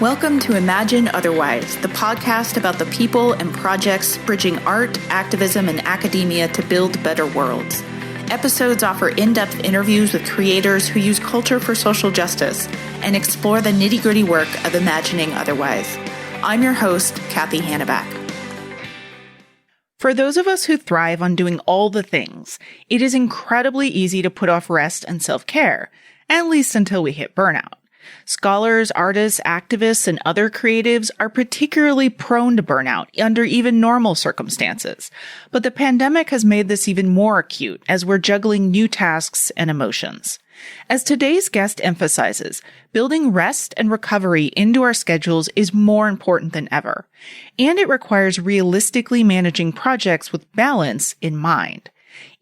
Welcome to Imagine Otherwise, the podcast about the people and projects bridging art, activism, and academia to build better worlds. Episodes offer in-depth interviews with creators who use culture for social justice and explore the nitty-gritty work of imagining otherwise. I'm your host, Cathy Hannabach. For those of us who thrive on doing all the things, it is incredibly easy to put off rest and self-care, at least until we hit burnout. Scholars, artists, activists, and other creatives are particularly prone to burnout under even normal circumstances. But the pandemic has made this even more acute as we're juggling new tasks and emotions. As today's guest emphasizes, building rest and recovery into our schedules is more important than ever. And it requires realistically managing projects with balance in mind.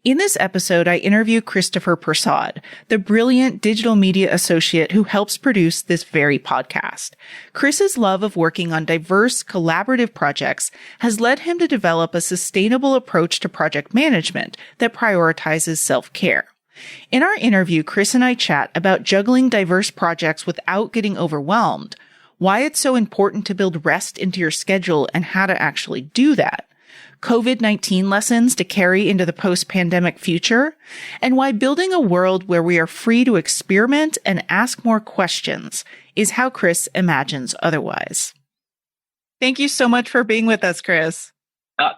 In this episode, I interview Christopher Persaud, the brilliant digital media associate who helps produce this very podcast. Chris's love of working on diverse, collaborative projects has led him to develop a sustainable approach to project management that prioritizes self-care. In our interview, Chris and I chat about juggling diverse projects without getting overwhelmed, why it's so important to build rest into your schedule and how to actually do that, COVID-19 lessons to carry into the post-pandemic future, and why building a world where we are free to experiment and ask more questions is how Chris imagines otherwise. Thank you so much for being with us, Chris.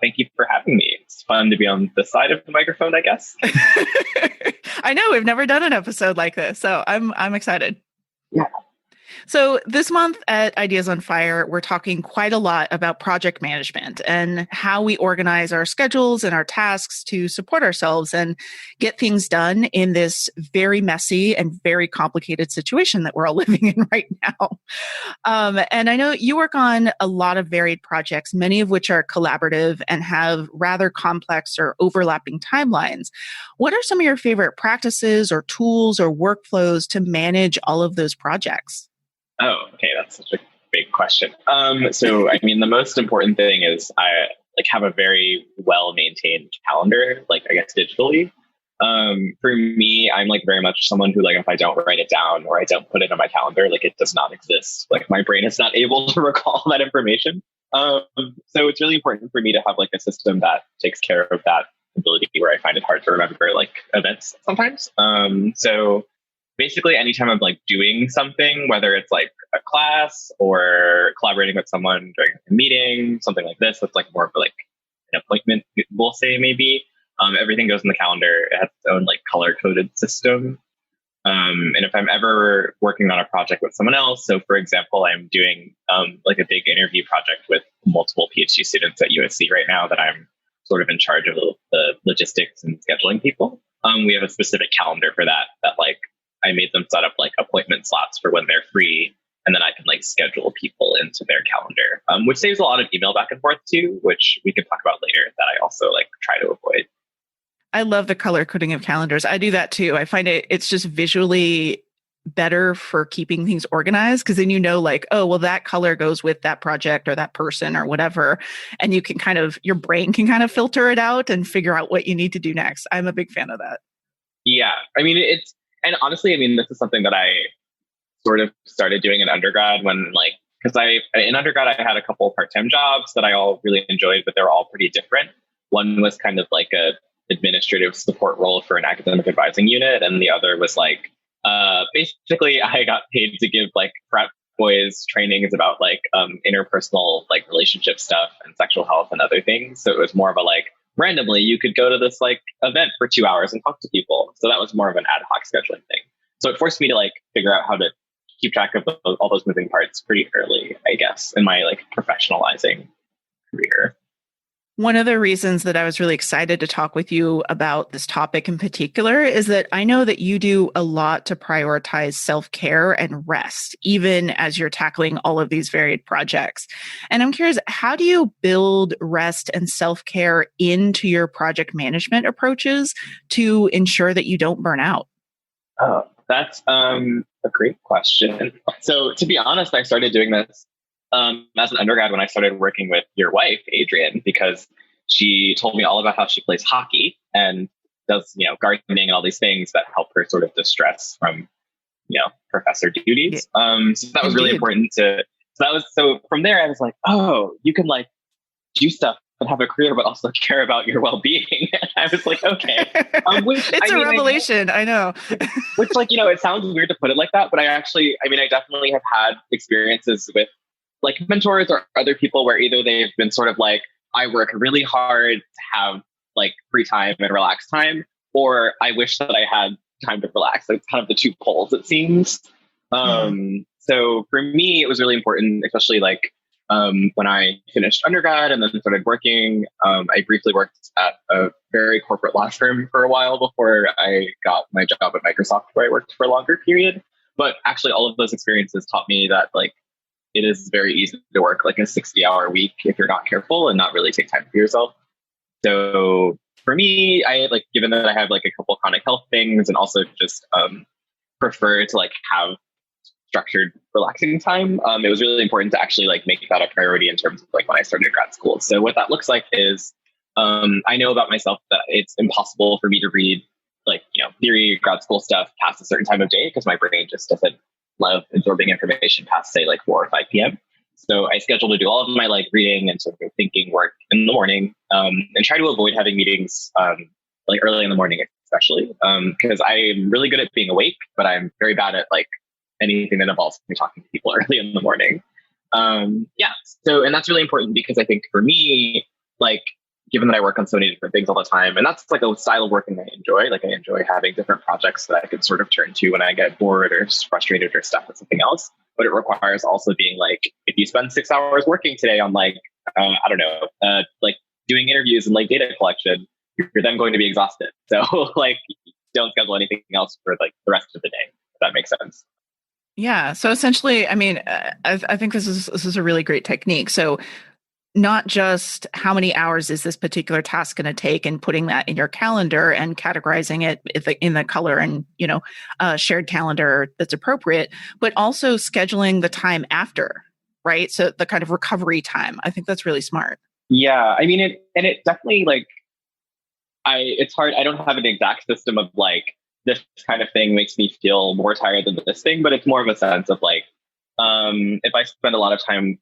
Thank you for having me. It's fun to be on the side of the microphone, I guess. I know, we've never done an episode like this, so I'm excited. Yeah. So this month at Ideas on Fire, we're talking quite a lot about project management and how we organize our schedules and our tasks to support ourselves and get things done in this very messy and very complicated situation that we're all living in right now. And I know you work on a lot of varied projects, many of which are collaborative and have rather complex or overlapping timelines. What are some of your favorite practices or tools or workflows to manage all of those projects? Oh, okay. That's such a big question. The most important thing is I have a very well-maintained calendar, I guess digitally. For me, I'm very much someone who if I don't write it down or I don't put it on my calendar, it does not exist. My brain is not able to recall that information. So it's really important for me to have a system that takes care of that ability where I find it hard to remember events sometimes. So basically, anytime I'm doing something, whether it's a class or collaborating with someone during a meeting, something like this, that's more of an appointment, we'll say maybe. Everything goes in the calendar. It has its own color coded system. And if I'm ever working on a project with someone else, so for example, I'm doing a big interview project with multiple PhD students at USC right now that I'm sort of in charge of the logistics and scheduling people. We have a specific calendar for that I made them set up appointment slots for when they're free, and then I can schedule people into their calendar, which saves a lot of email back and forth too, which we can talk about later, that I also try to avoid. I love the color coding of calendars. I do that too. I find it's just visually better for keeping things organized, because then that color goes with that project or that person or whatever, and you can your brain can filter it out and figure out what you need to do next. I'm a big fan of that. Yeah, and honestly, this is something that I sort of started doing in undergrad because in undergrad, I had a couple of part-time jobs that I all really enjoyed, but they were all pretty different. One was kind of a administrative support role for an academic advising unit. And the other was basically I got paid to give frat boys trainings about interpersonal relationship stuff and sexual health and other things. So it was more of a randomly, you could go to this event for 2 hours and talk to people. So that was more of an ad hoc scheduling thing. So it forced me to figure out how to keep track of all those moving parts pretty early, I guess, in my professionalizing career. One of the reasons that I was really excited to talk with you about this topic in particular is that I know that you do a lot to prioritize self-care and rest, even as you're tackling all of these varied projects. And I'm curious, how do you build rest and self-care into your project management approaches to ensure that you don't burn out? Oh, that's a great question. So to be honest, I started doing this as an undergrad when I started working with your wife, Adrienne, because she told me all about how she plays hockey and does, gardening and all these things that help her sort of distress from, professor duties. So that was really important to So from there I was like, oh, you can like do stuff and have a career, but also care about your well-being. I was like, okay, which it's a revelation. I know. which, like, it sounds weird to put it like that, but I definitely have had experiences with like mentors or other people where either they've been sort of like, I work really hard to have like free time and relaxed time, or I wish that I had time to relax. Like, it's kind of the two poles, it seems. So for me, it was really important, especially like when I finished undergrad and then started working. I briefly worked at a very corporate law firm for a while before I got my job at Microsoft, where I worked for a longer period. But actually, all of those experiences taught me that like it is very easy to work like a 60-hour week if you're not careful and not really take time for yourself. So for me, I like, given that I have like a couple chronic health things and also just prefer to like have structured, relaxing time, it was really important to actually like make that a priority in terms of like when I started grad school. So what that looks like is I know about myself that it's impossible for me to read like, theory grad school stuff past a certain time of day because my brain just doesn't love absorbing information past, say, like 4 or 5 p.m. So I schedule to do all of my like reading and sort of thinking work in the morning, and try to avoid having meetings like early in the morning, especially because I'm really good at being awake, but I'm very bad at like anything that involves me talking to people early in the morning. So, and that's really important because I think for me, like, given that I work on so many different things all the time, and that's like a style of working I enjoy. Like, I enjoy having different projects that I can sort of turn to when I get bored or frustrated or stuck with something else. But it requires also being like, if you spend 6 hours working today on like, like doing interviews and like data collection, you're then going to be exhausted. So like, don't schedule anything else for like the rest of the day, if that makes sense. Yeah. So essentially, I mean, I think this is a really great technique. So not just how many hours is this particular task going to take and putting that in your calendar and categorizing it in the color and, shared calendar that's appropriate, but also scheduling the time after, right? So the kind of recovery time. I think that's really smart. Yeah. I mean, it definitely like, it's hard. I don't have an exact system of like, this kind of thing makes me feel more tired than this thing, but it's more of a sense of like, if I spend a lot of time,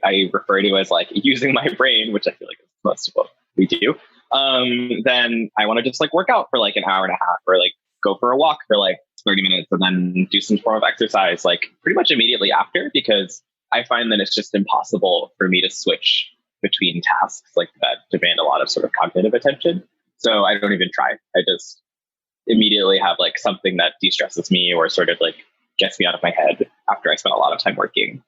I refer to as like using my brain, which I feel like is most of what we do, then I want to just like work out for like an hour and a half or like go for a walk for like 30 minutes and then do some form of exercise like pretty much immediately after, because I find that it's just impossible for me to switch between tasks like that demand a lot of sort of cognitive attention. So I don't even try. I just immediately have like something that de-stresses me or sort of like gets me out of my head after I spent a lot of time working.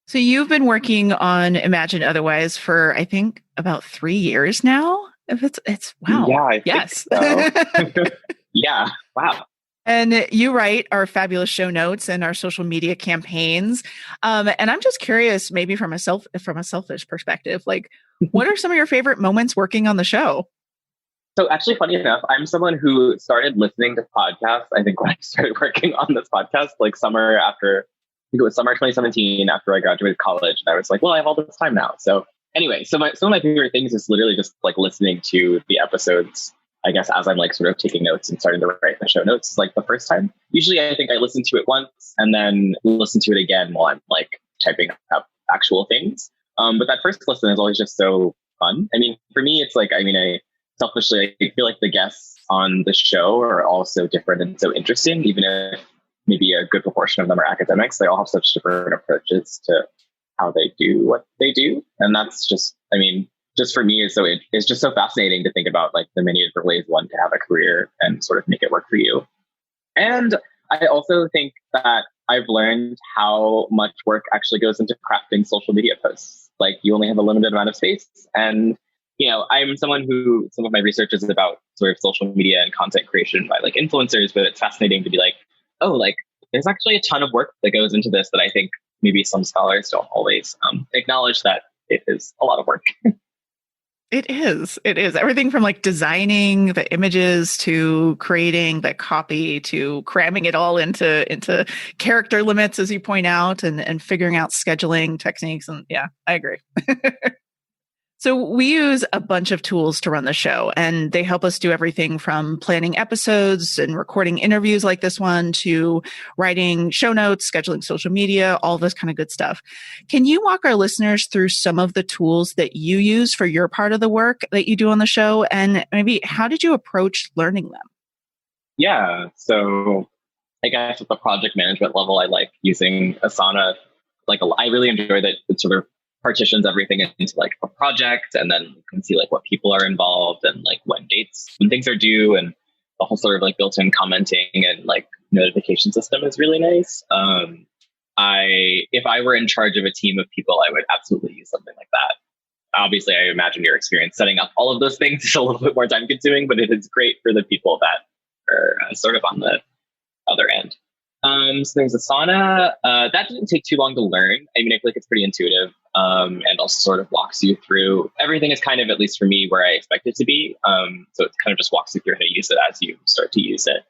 So you've been working on Imagine Otherwise for, I think, about 3 years now. If it's wow. Yeah, I yes. think so. Yeah. Wow. And you write our fabulous show notes and our social media campaigns. And I'm just curious, maybe from a selfish perspective, like, what are some of your favorite moments working on the show? So actually, funny enough, I'm someone who started listening to podcasts, I think, when I started working on this podcast, like summer 2017, after I graduated college. And I was like, well, I have all this time now. So anyway, some of my favorite things is literally just like listening to the episodes, I guess, as I'm like sort of taking notes and starting to write the show notes, like the first time. Usually I think I listen to it once and then listen to it again while I'm like typing up actual things. But that first listen is always just so fun. I mean, for me, it's like, selfishly, I feel like the guests on the show are all so different and so interesting, even if maybe a good proportion of them are academics. They all have such different approaches to how they do what they do. And that's just, just for me, it's just so fascinating to think about like the many different ways one can have a career and sort of make it work for you. And I also think that I've learned how much work actually goes into crafting social media posts. Like, you only have a limited amount of space, and I'm someone who, some of my research is about sort of social media and content creation by like influencers, but it's fascinating to be like, oh, like there's actually a ton of work that goes into this that I think maybe some scholars don't always acknowledge that it is a lot of work. It is. Everything from like designing the images to creating the copy to cramming it all into character limits, as you point out, and figuring out scheduling techniques. And yeah, I agree. So we use a bunch of tools to run the show, and they help us do everything from planning episodes and recording interviews like this one to writing show notes, scheduling social media, all this kind of good stuff. Can you walk our listeners through some of the tools that you use for your part of the work that you do on the show? And maybe how did you approach learning them? Yeah. So I guess at the project management level, I like using Asana. I really enjoy that it sort of partitions everything into like a project, and then you can see like what people are involved and like when things are due, and the whole sort of like built-in commenting and like notification system is really nice. If I were in charge of a team of people, I would absolutely use something like that. Obviously, I imagine your experience setting up all of those things is a little bit more time consuming, but it is great for the people that are sort of on the other end. So there's Asana. That didn't take too long to learn. I mean, I feel like it's pretty intuitive, and also sort of walks you through everything is kind of, at least for me, where I expect it to be. So it kind of just walks you through how to use it as you start to use it.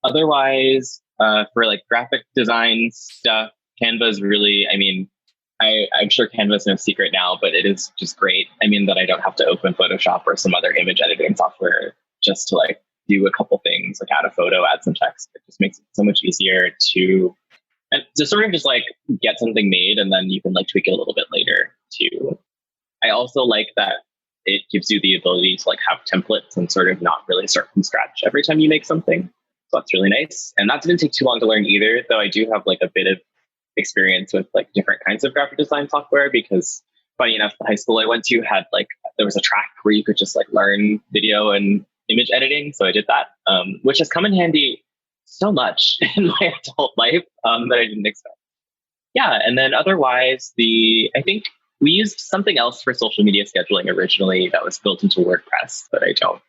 Otherwise, for like graphic design stuff, Canva is really, I mean, I'm sure Canva is no secret now, but it is just great. I mean, that I don't have to open Photoshop or some other image editing software just to like do a couple things, like add a photo, add some text. It just makes it so much easier to sort of just like get something made, and then you can like tweak it a little bit later too. I also like that it gives you the ability to like have templates and sort of not really start from scratch every time you make something. So that's really nice. And that didn't take too long to learn either, though I do have like a bit of experience with like different kinds of graphic design software, because funny enough, the high school I went to had like, there was a track where you could just like learn video and image editing. So I did that, which has come in handy so much in my adult life that I didn't expect. Yeah. And then otherwise, I think we used something else for social media scheduling originally that was built into WordPress, but I don't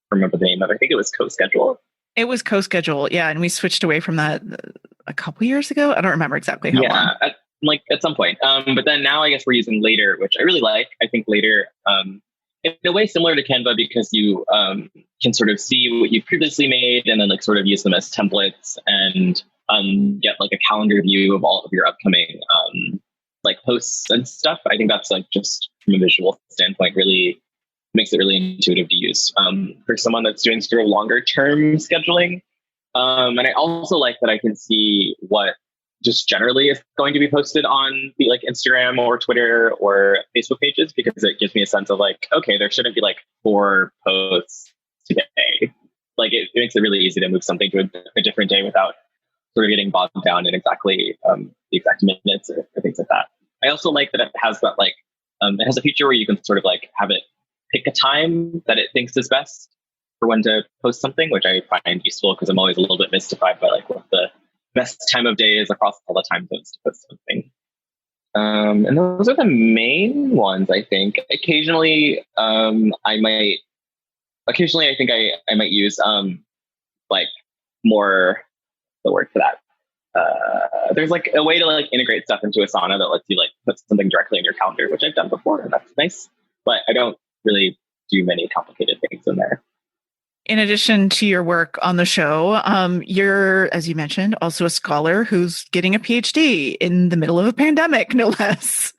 remember the name of it. I think it was CoSchedule. It was CoSchedule, yeah, and we switched away from that a couple years ago. I don't remember exactly how long. At some point. But then now I guess we're using Later, which I really like. I think Later, in a way similar to Canva, because you can sort of see what you've previously made and then like sort of use them as templates and get like a calendar view of all of your upcoming like posts and stuff. I think that's like just from a visual standpoint really makes it really intuitive to use for someone that's doing sort of longer term scheduling. And I also like that I can see what just generally is going to be posted on the like Instagram or Twitter or Facebook pages, because it gives me a sense of like, okay, there shouldn't be like 4 posts today. Like it makes it really easy to move something to a different day without sort of getting bogged down in exactly the exact minutes or things like that. I also like that it has that like, it has a feature where you can sort of like have it pick a time that it thinks is best for when to post something, which I find useful because I'm always a little bit mystified by like what the best time of day is across all the time zones to post something. And those are the main ones, I think. Occasionally, I think I might use like more the word for that. There's like a way to like integrate stuff into Asana that lets you like put something directly in your calendar, which I've done before, and that's nice. But I don't really do many complicated things in there. In addition to your work on the show, you're, as you mentioned, also a scholar who's getting a PhD in the middle of a pandemic, no less.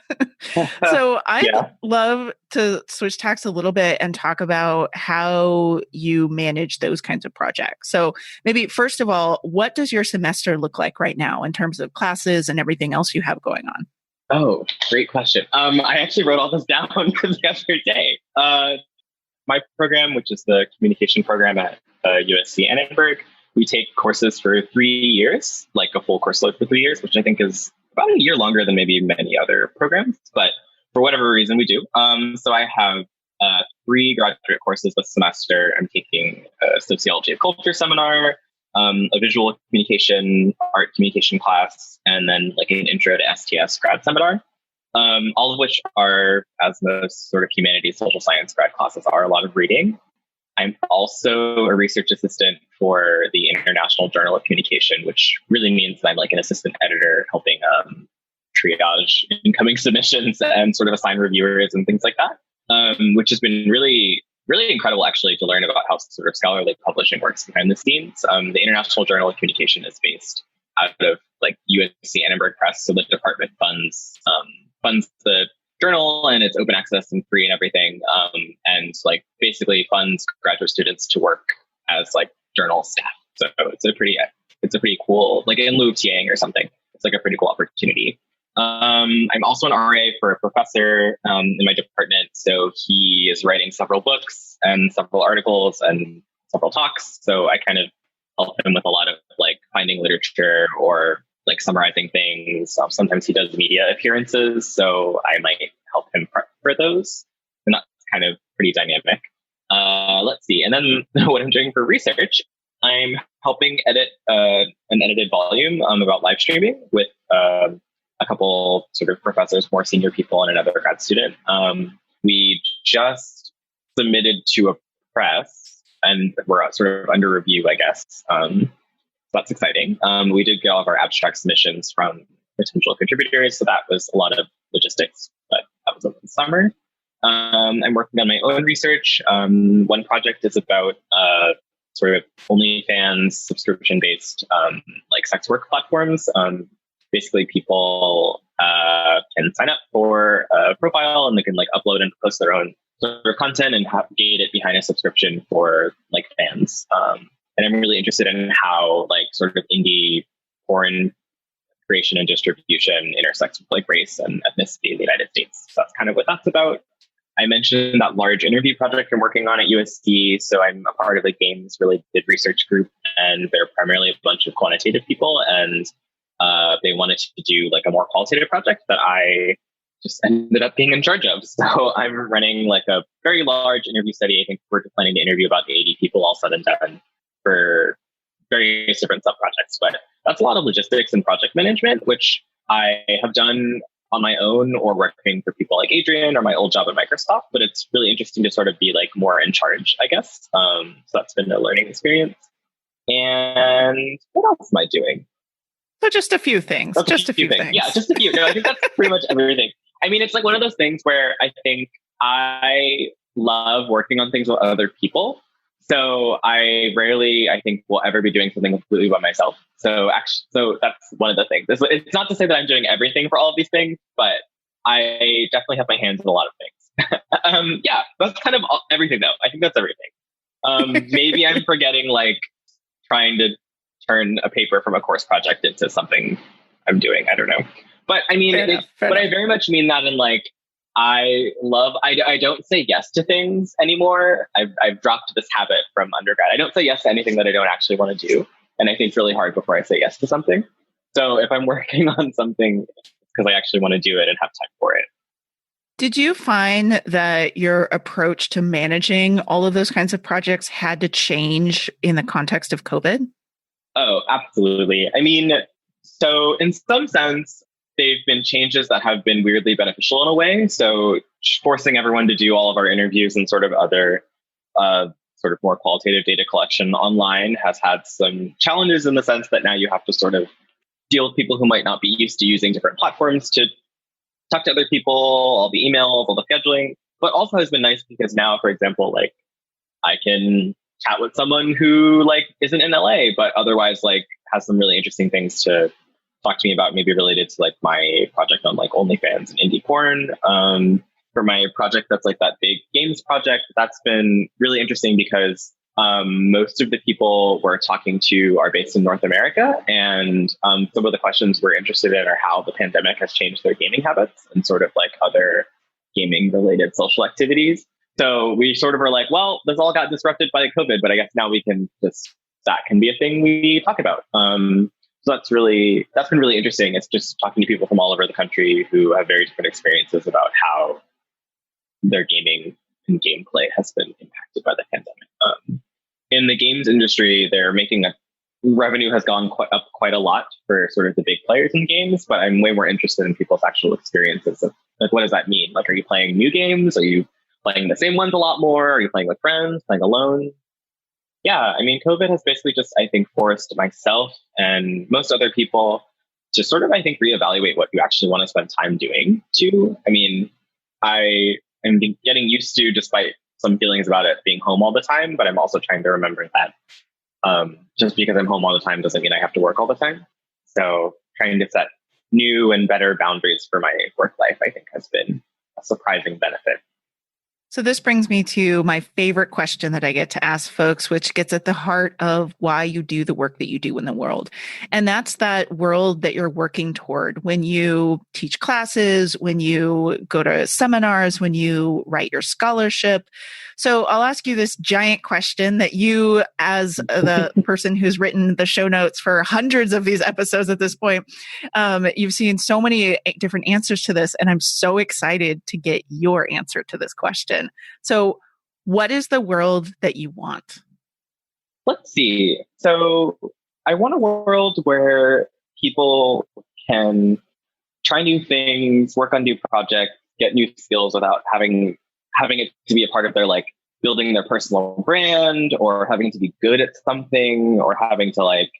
So I'd love to switch tacks a little bit and talk about how you manage those kinds of projects. So maybe first of all, what does your semester look like right now in terms of classes and everything else you have going on? Oh, great question. I actually wrote all this down the other day. My program, which is the communication program at USC Annenberg, we take courses for 3 years, like a full course load for 3 years, which I think is about a year longer than maybe many other programs. But for whatever reason, we do. So I have 3 graduate courses this semester. I'm taking a sociology of culture seminar, a visual communication, art communication class, and then like an intro to STS grad seminar. All of which are, as most sort of humanities, social science grad classes are, a lot of reading. I'm also a research assistant for the International Journal of Communication, which really means that I'm like an assistant editor helping triage incoming submissions and sort of assign reviewers and things like that, which has been really, really incredible actually to learn about how sort of scholarly publishing works behind the scenes. The International Journal of Communication is based out of like USC Annenberg Press, so the department funds the journal, and it's open access and free and everything. And like basically funds graduate students to work as like journal staff. So it's a pretty cool, like in lieu of TAing or something. It's like a pretty cool opportunity. I'm also an RA for a professor in my department. So he is writing several books and several articles and several talks. So I kind of help him with a lot of like finding literature or like summarizing things. Sometimes he does media appearances. So I might help him prep for those. And that's kind of pretty dynamic. Let's see. And then what I'm doing for research, I'm helping edit an edited volume about live streaming with a couple sort of professors, more senior people, and another grad student. We just submitted to a press, and we're sort of under review, I guess. So that's exciting. We did get all of our abstract submissions from potential contributors, so that was a lot of logistics, but that was over the summer. I'm working on my own research. One project is about sort of OnlyFans subscription-based like sex work platforms. Basically, people can sign up for a profile and they can like upload and post their own sort of content and gate it behind a subscription for like fans. And I'm really interested in how like sort of indie porn creation and distribution intersects with like race and ethnicity in the United States. So that's kind of what that's about. I mentioned that large interview project I'm working on at USD. So I'm a part of a games related research group, and they're primarily a bunch of quantitative people. And they wanted to do like a more qualitative project that I just ended up being in charge of. So I'm running like a very large interview study. I think we're planning to interview about 80 people all said and done for various different sub-projects. But that's a lot of logistics and project management, which I have done on my own or working for people like Adrian or my old job at Microsoft. But it's really interesting to sort of be like more in charge, I guess. So that's been a learning experience. And what else am I doing? So just a few things. Just a few things. Yeah, just a few. No, I think that's pretty much everything. I mean, it's like one of those things where I think I love working on things with other people. So I rarely, I think, will ever be doing something completely by myself. So that's one of the things. It's not to say that I'm doing everything for all of these things, but I definitely have my hands in a lot of things. Yeah, that's kind of everything, though. I think that's everything. Maybe I'm forgetting, like, trying to turn a paper from a course project into something I'm doing. I don't know. But I mean, I very much mean that in like, I don't say yes to things anymore. I've dropped this habit from undergrad. I don't say yes to anything that I don't actually want to do. And I think it's really hard before I say yes to something. So if I'm working on something, it's because I actually want to do it and have time for it. Did you find that your approach to managing all of those kinds of projects had to change in the context of COVID? Oh, absolutely. I mean, so in some sense, they've been changes that have been weirdly beneficial in a way. So forcing everyone to do all of our interviews and sort of other sort of more qualitative data collection online has had some challenges in the sense that now you have to sort of deal with people who might not be used to using different platforms to talk to other people, all the emails, all the scheduling, but also has been nice because now, for example, like I can chat with someone who like isn't in LA, but otherwise like has some really interesting things to talk to me about, maybe related to like my project on like OnlyFans and indie porn. For my project that's like that big games project, that's been really interesting because most of the people we're talking to are based in North America. And some of the questions we're interested in are how the pandemic has changed their gaming habits and sort of like other gaming related social activities. So we sort of are like, well, this all got disrupted by COVID, but I guess now that can be a thing we talk about. So that's been really interesting. It's just talking to people from all over the country who have very different experiences about how their gaming and gameplay has been impacted by the pandemic. In the games industry, revenue has gone up quite a lot for sort of the big players in games, but I'm way more interested in people's actual experiences of like, what does that mean? Like, are you playing new games? Are you playing the same ones a lot more? Are you playing with friends, playing alone? Yeah, I mean, COVID has basically just, I think, forced myself and most other people to sort of, I think, reevaluate what you actually want to spend time doing too. I mean, I am getting used to, despite some feelings about it, being home all the time, but I'm also trying to remember that just because I'm home all the time doesn't mean I have to work all the time. So trying to set new and better boundaries for my work life, I think, has been a surprising benefit. So this brings me to my favorite question that I get to ask folks, which gets at the heart of why you do the work that you do in the world. And that's that world that you're working toward when you teach classes, when you go to seminars, when you write your scholarship. So I'll ask you this giant question that you, as the person who's written the show notes for hundreds of these episodes at this point, you've seen so many different answers to this, and I'm so excited to get your answer to this question. So what is the world that you want? Let's see. So I want a world where people can try new things, work on new projects, get new skills without having it to be a part of their like building their personal brand, or having to be good at something, or having to like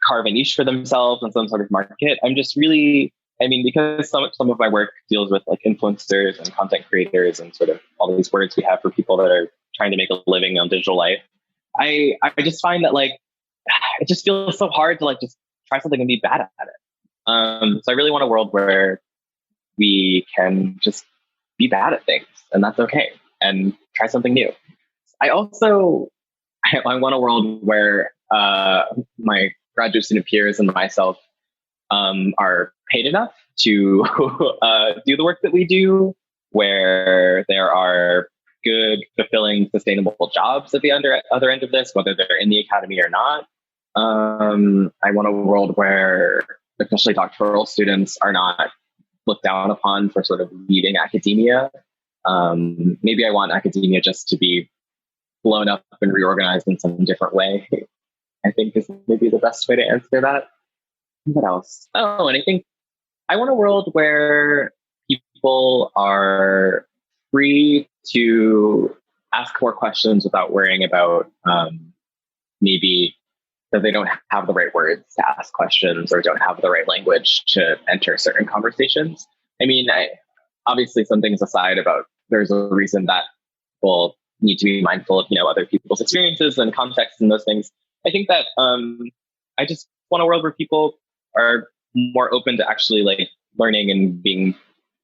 carve a niche for themselves in some sort of market. I'm just really, because some of my work deals with like influencers and content creators and sort of all these words we have for people that are trying to make a living on digital life. I just find that like it just feels so hard to like just try something and be bad at it. So I really want a world where we can just be bad at things, and that's okay, and try something new. I want a world where my graduate student peers and myself are paid enough to do the work that we do, where there are good, fulfilling, sustainable jobs at the other end of this, whether they're in the academy or not. I want a world where especially doctoral students are not looked down upon for sort of leading academia. Maybe I want academia just to be blown up and reorganized in some different way, I think is maybe the best way to answer that. What else? Oh, and I think I want a world where people are free to ask more questions without worrying about maybe that they don't have the right words to ask questions or don't have the right language to enter certain conversations. Obviously some things aside about there's a reason that people need to be mindful of, other people's experiences and contexts and those things. I think that I just want a world where people are more open to actually like learning and being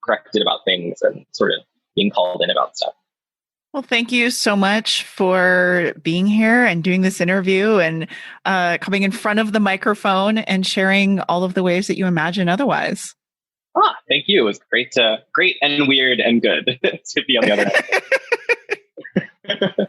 corrected about things and sort of being called in about stuff. Well, thank you so much for being here and doing this interview and coming in front of the microphone and sharing all of the ways that you imagine otherwise. Thank you. It was great and weird and good to be on the other end.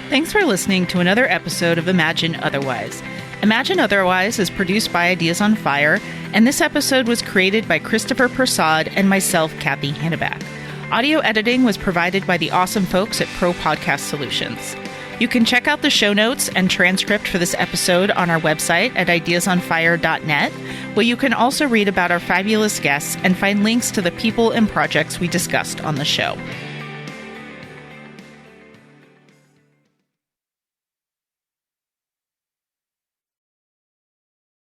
Thanks for listening to another episode of Imagine Otherwise. Imagine Otherwise is produced by Ideas on Fire, and this episode was created by Christopher Persaud and myself, Cathy Hannabach. Audio editing was provided by the awesome folks at Pro Podcast Solutions. You can check out the show notes and transcript for this episode on our website at ideasonfire.net, where you can also read about our fabulous guests and find links to the people and projects we discussed on the show.